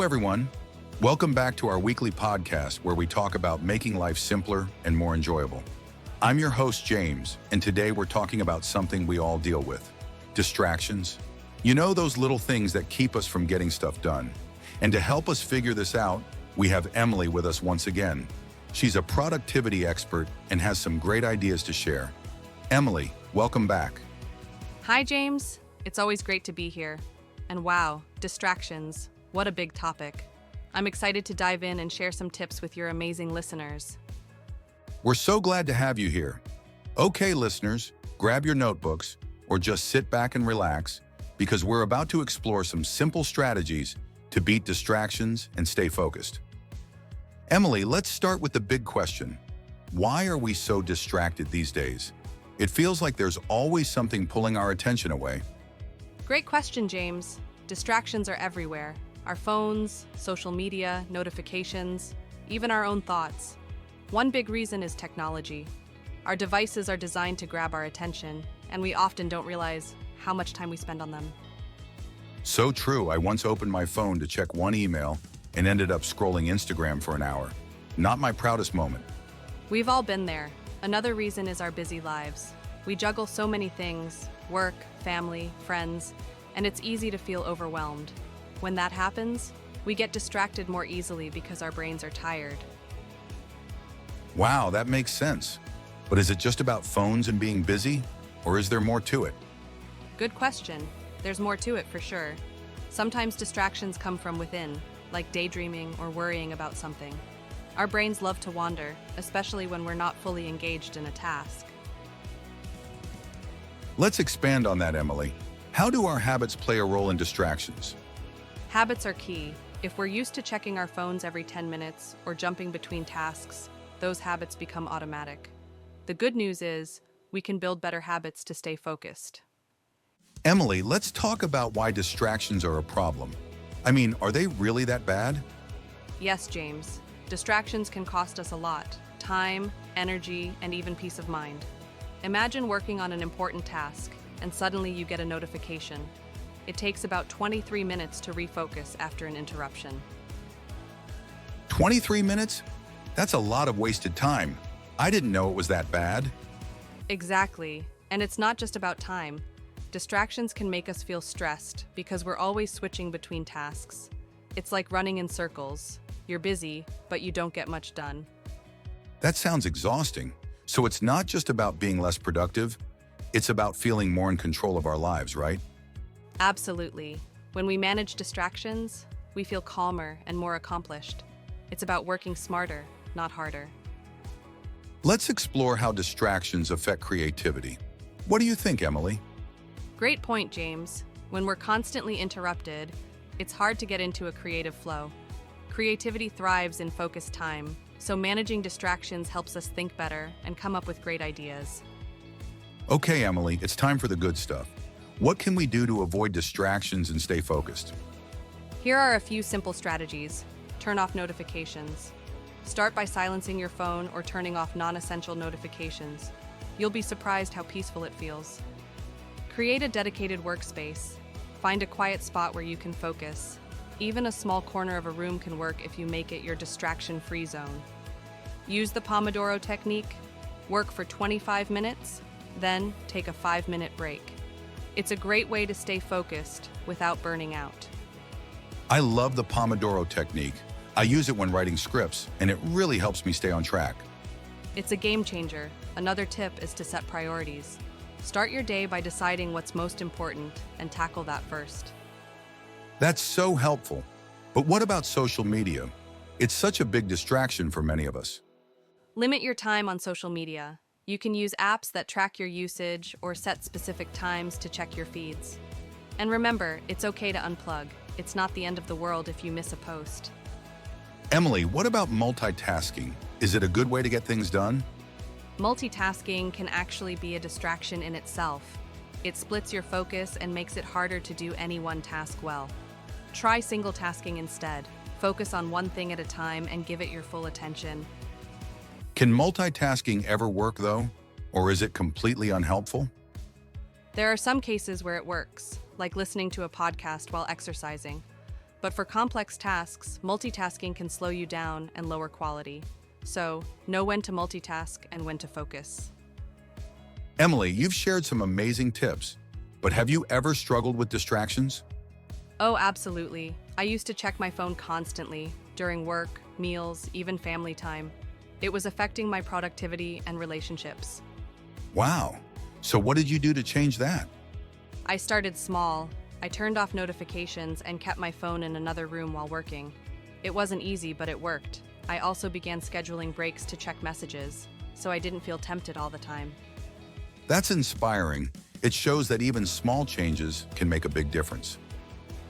everyone. Welcome back to our weekly podcast where we talk about making life simpler and more enjoyable. I'm your host, James, and today we're talking about something we all deal with: distractions. You know, those little things that keep us from getting stuff done. And to help us figure this out, we have Emily with us once again. She's a productivity expert and has some great ideas to share. Emily, welcome back. Hi, James. It's always great to be here. And wow, distractions. What a big topic. I'm excited to dive in and share some tips with your amazing listeners. We're so glad to have you here. Okay, listeners, grab your notebooks or just sit back and relax because we're about to explore some simple strategies to beat distractions and stay focused. Emily, let's start with the big question. Why are we so distracted these days? It feels like there's always something pulling our attention away. Great question, James. Distractions are everywhere. Our phones, social media, notifications, even our own thoughts. One big reason is technology. Our devices are designed to grab our attention, and we often don't realize how much time we spend on them. So true. I once opened my phone to check one email and ended up scrolling Instagram for an hour. Not my proudest moment. We've all been there. Another reason is our busy lives. We juggle so many things: work, family, friends, and it's easy to feel overwhelmed. When that happens, we get distracted more easily because our brains are tired. Wow, that makes sense. But is it just about phones and being busy, or is there more to it? Good question. There's more to it for sure. Sometimes distractions come from within, like daydreaming or worrying about something. Our brains love to wander, especially when we're not fully engaged in a task. Let's expand on that, Emily. How do our habits play a role in distractions? Habits are key. If we're used to checking our phones every 10 minutes or jumping between tasks, those habits become automatic. The good news is, we can build better habits to stay focused. Emily, let's talk about why distractions are a problem. I mean, are they really that bad? Yes, James. Distractions can cost us a lot: time, energy, and even peace of mind. Imagine working on an important task, and suddenly you get a notification. It takes about 23 minutes to refocus after an interruption. 23 minutes? That's a lot of wasted time. I didn't know it was that bad. Exactly. And it's not just about time. Distractions can make us feel stressed because we're always switching between tasks. It's like running in circles. You're busy, but you don't get much done. That sounds exhausting. So it's not just about being less productive, it's about feeling more in control of our lives, right? Absolutely. When we manage distractions, we feel calmer and more accomplished. It's about working smarter, not harder. Let's explore how distractions affect creativity. What do you think, Emily? Great point, James. When we're constantly interrupted, it's hard to get into a creative flow. Creativity thrives in focused time, so managing distractions helps us think better and come up with great ideas. Okay, Emily, it's time for the good stuff. What can we do to avoid distractions and stay focused? Here are a few simple strategies. Turn off notifications. Start by silencing your phone or turning off non-essential notifications. You'll be surprised how peaceful it feels. Create a dedicated workspace. Find a quiet spot where you can focus. Even a small corner of a room can work if you make it your distraction-free zone. Use the Pomodoro Technique. Work for 25 minutes, then take a 5-minute break. It's a great way to stay focused without burning out. I love the Pomodoro Technique. I use it when writing scripts, and it really helps me stay on track. It's a game changer. Another tip is to set priorities. Start your day by deciding what's most important and tackle that first. That's so helpful. But what about social media? It's such a big distraction for many of us. Limit your time on social media. You can use apps that track your usage or set specific times to check your feeds. And remember, it's okay to unplug. It's not the end of the world if you miss a post. Emily, what about multitasking? Is it a good way to get things done? Multitasking can actually be a distraction in itself. It splits your focus and makes it harder to do any one task well. Try single tasking instead. Focus on one thing at a time and give it your full attention. Can multitasking ever work, though? Or is it completely unhelpful? There are some cases where it works, like listening to a podcast while exercising. But for complex tasks, multitasking can slow you down and lower quality. So, know when to multitask and when to focus. Emily, you've shared some amazing tips, but have you ever struggled with distractions? Oh, absolutely. I used to check my phone constantly, during work, meals, even family time. It was affecting my productivity and relationships. Wow. So what did you do to change that? I started small. I turned off notifications and kept my phone in another room while working. It wasn't easy, but it worked. I also began scheduling breaks to check messages, so I didn't feel tempted all the time. That's inspiring. It shows that even small changes can make a big difference.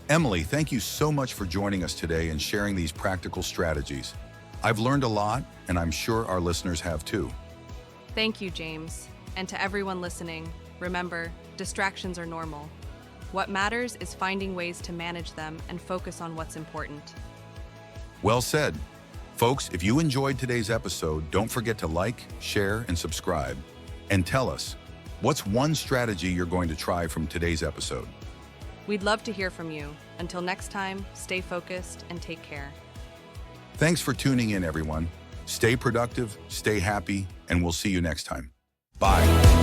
Emily, thank you so much for joining us today and sharing these practical strategies. I've learned a lot, and I'm sure our listeners have too. Thank you, James. And to everyone listening, remember, distractions are normal. What matters is finding ways to manage them and focus on what's important. Well said. Folks, if you enjoyed today's episode, don't forget to like, share, and subscribe. And tell us, what's one strategy you're going to try from today's episode? We'd love to hear from you. Until next time, stay focused and take care. Thanks for tuning in, everyone. Stay productive, stay happy, and we'll see you next time. Bye.